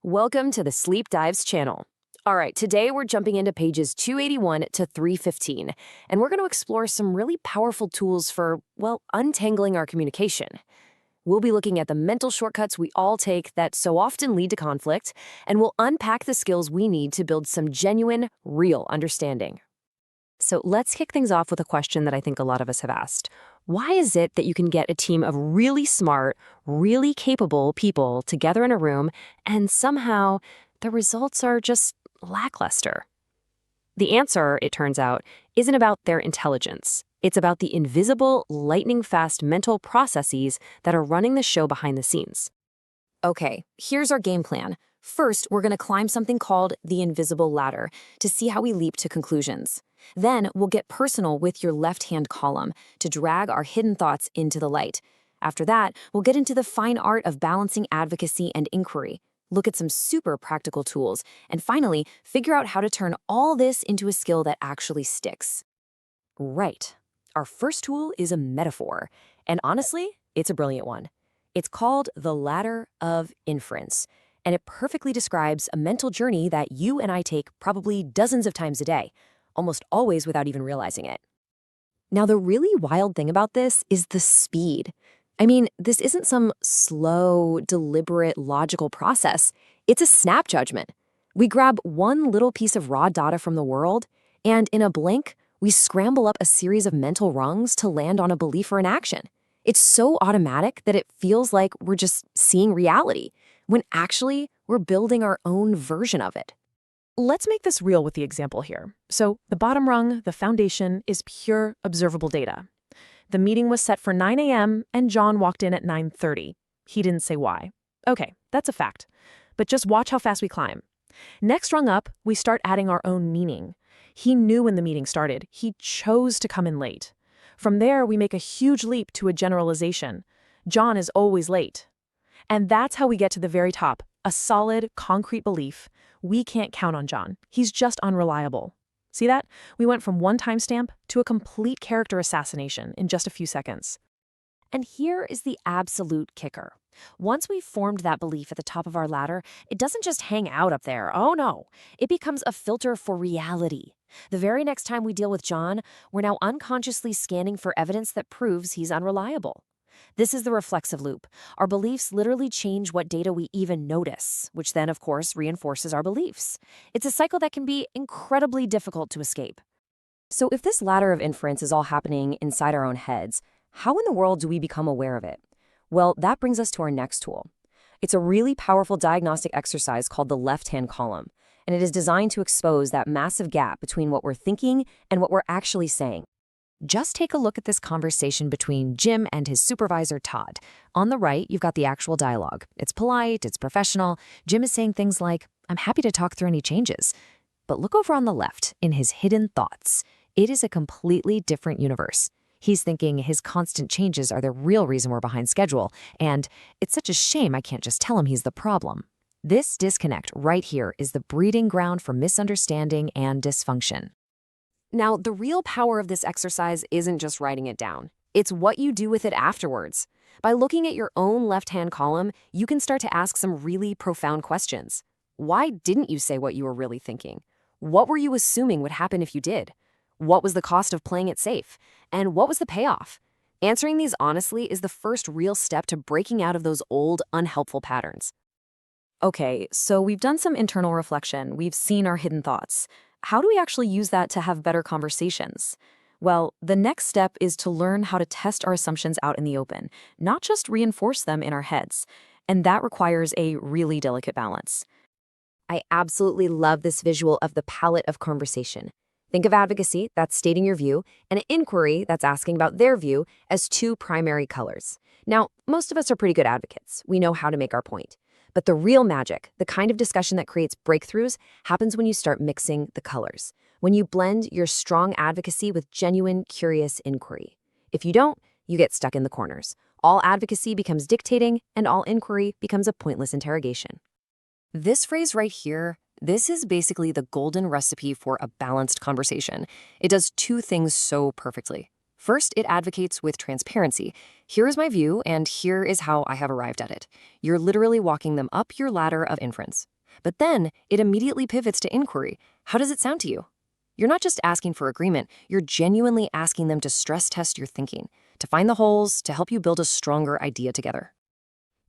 Welcome to the Sleep Dives channel. All right, today we're jumping into pages 281 to 315, and we're going to explore some really powerful tools for, well, untangling our communication. We'll be looking at the mental shortcuts we all take that so often lead to conflict, and we'll unpack the skills we need to build some genuine, real understanding. So let's kick things off with a question that I think a lot of us have asked. Why is it that you can get a team of really smart, really capable people together in a room, and somehow the results are just lackluster? The answer, it turns out, isn't about their intelligence. It's about the invisible, lightning-fast mental processes that are running the show behind the scenes. Okay, here's our game plan. First, we're going to climb something called the invisible ladder to see how we leap to conclusions. Then, we'll get personal with your left-hand column to drag our hidden thoughts into the light. After that, we'll get into the fine art of balancing advocacy and inquiry, look at some super practical tools, and finally, figure out how to turn all this into a skill that actually sticks. Right. Our first tool is a metaphor, and honestly, it's a brilliant one. It's called the ladder of inference, and it perfectly describes a mental journey that you and I take probably dozens of times a day, almost always without even realizing it. Now, the really wild thing about this is the speed. I mean, this isn't some slow, deliberate, logical process. It's a snap judgment. We grab one little piece of raw data from the world, and in a blink, we scramble up a series of mental rungs to land on a belief or an action. It's so automatic that it feels like we're just seeing reality, when actually we're building our own version of it. Let's make this real with the example here. So the bottom rung, the foundation, is pure observable data. The meeting was set for 9 a.m. and John walked in at 9:30. He didn't say why. Okay, that's a fact. But just watch how fast we climb. Next rung up, we start adding our own meaning. He knew when the meeting started. He chose to come in late. From there, we make a huge leap to a generalization. John is always late. And that's how we get to the very top, a solid, concrete belief. We can't count on John. He's just unreliable. See that? We went from one timestamp to a complete character assassination in just a few seconds. And here is the absolute kicker. Once we've formed that belief at the top of our ladder, it doesn't just hang out up there. Oh no, it becomes a filter for reality. The very next time we deal with John, we're now unconsciously scanning for evidence that proves he's unreliable. This is the reflexive loop. Our beliefs literally change what data we even notice, which then, of course, reinforces our beliefs. It's a cycle that can be incredibly difficult to escape. So if this ladder of inference is all happening inside our own heads, how in the world do we become aware of it? Well, that brings us to our next tool. It's a really powerful diagnostic exercise called the left-hand column, and it is designed to expose that massive gap between what we're thinking and what we're actually saying. Just take a look at this conversation between Jim and his supervisor, Todd. On the right, you've got the actual dialogue. It's polite, it's professional. Jim is saying things like, "I'm happy to talk through any changes." But look over on the left, in his hidden thoughts. It is a completely different universe. He's thinking his constant changes are the real reason we're behind schedule, and it's such a shame I can't just tell him he's the problem. This disconnect right here is the breeding ground for misunderstanding and dysfunction. Now, the real power of this exercise isn't just writing it down. It's what you do with it afterwards. By looking at your own left-hand column, you can start to ask some really profound questions. Why didn't you say what you were really thinking? What were you assuming would happen if you did? What was the cost of playing it safe? And what was the payoff? Answering these honestly is the first real step to breaking out of those old, unhelpful patterns. Okay, so we've done some internal reflection. We've seen our hidden thoughts. How do we actually use that to have better conversations? Well, the next step is to learn how to test our assumptions out in the open, not just reinforce them in our heads. And that requires a really delicate balance. I absolutely love this visual of the palette of conversation. Think of advocacy, that's stating your view, and an inquiry, that's asking about their view, as two primary colors. Now, most of us are pretty good advocates. We know how to make our point. But the real magic, the kind of discussion that creates breakthroughs, happens when you start mixing the colors. When you blend your strong advocacy with genuine, curious inquiry. If you don't, you get stuck in the corners. All advocacy becomes dictating, and all inquiry becomes a pointless interrogation. This phrase right here, this is basically the golden recipe for a balanced conversation. It does two things so perfectly. First, it advocates with transparency. Here is my view, and here is how I have arrived at it. You're literally walking them up your ladder of inference. But then it immediately pivots to inquiry. How does it sound to you? You're not just asking for agreement, you're genuinely asking them to stress test your thinking, to find the holes, to help you build a stronger idea together.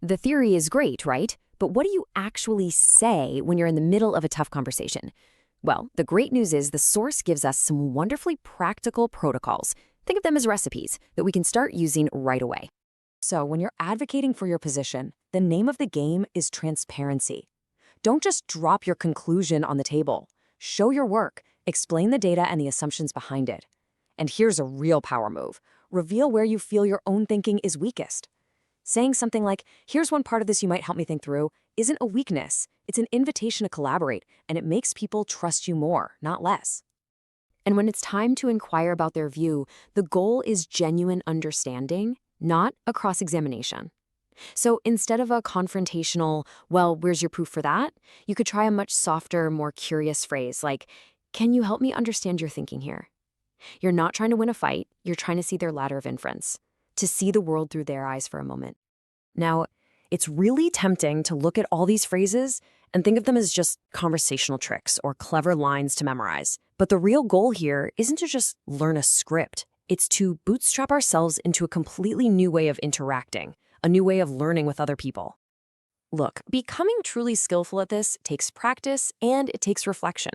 The theory is great, right? But what do you actually say when you're in the middle of a tough conversation? Well, the great news is the source gives us some wonderfully practical protocols. Think of them as recipes that we can start using right away. So when you're advocating for your position, the name of the game is transparency. Don't just drop your conclusion on the table. Show your work, explain the data and the assumptions behind it. And here's a real power move. Reveal where you feel your own thinking is weakest. Saying something like, here's one part of this you might help me think through, isn't a weakness. It's an invitation to collaborate, and it makes people trust you more, not less. And when it's time to inquire about their view, the goal is genuine understanding, not a cross-examination. So instead of a confrontational, well, where's your proof for that? You could try a much softer, more curious phrase like, can you help me understand your thinking here? You're not trying to win a fight, you're trying to see their ladder of inference, to see the world through their eyes for a moment. Now, it's really tempting to look at all these phrases and think of them as just conversational tricks or clever lines to memorize. But the real goal here isn't to just learn a script. It's to bootstrap ourselves into a completely new way of interacting, a new way of learning with other people. Look, becoming truly skillful at this takes practice and it takes reflection.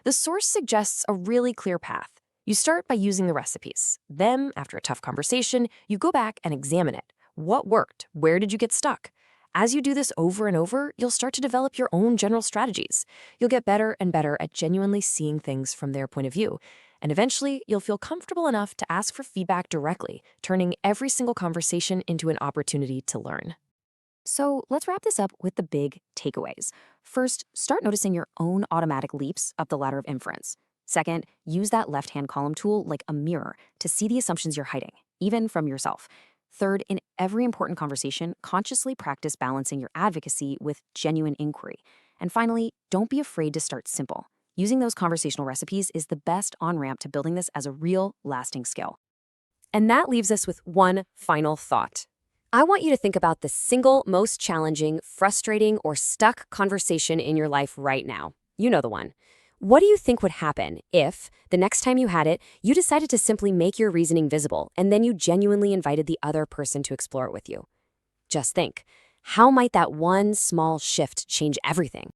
The source suggests a really clear path. You start by using the recipes. Then, after a tough conversation, you go back and examine it. What worked? Where did you get stuck? As you do this over and over, you'll start to develop your own general strategies. You'll get better and better at genuinely seeing things from their point of view. And eventually, you'll feel comfortable enough to ask for feedback directly, turning every single conversation into an opportunity to learn. So let's wrap this up with the big takeaways. First, start noticing your own automatic leaps up the ladder of inference. Second, use that left-hand column tool like a mirror to see the assumptions you're hiding, even from yourself. Third, in every important conversation, consciously practice balancing your advocacy with genuine inquiry. And finally, don't be afraid to start simple. Using those conversational recipes is the best on-ramp to building this as a real, lasting skill. And that leaves us with one final thought. I want you to think about the single most challenging, frustrating, or stuck conversation in your life right now. You know the one. What do you think would happen if, the next time you had it, you decided to simply make your reasoning visible and then you genuinely invited the other person to explore it with you? Just think, how might that one small shift change everything?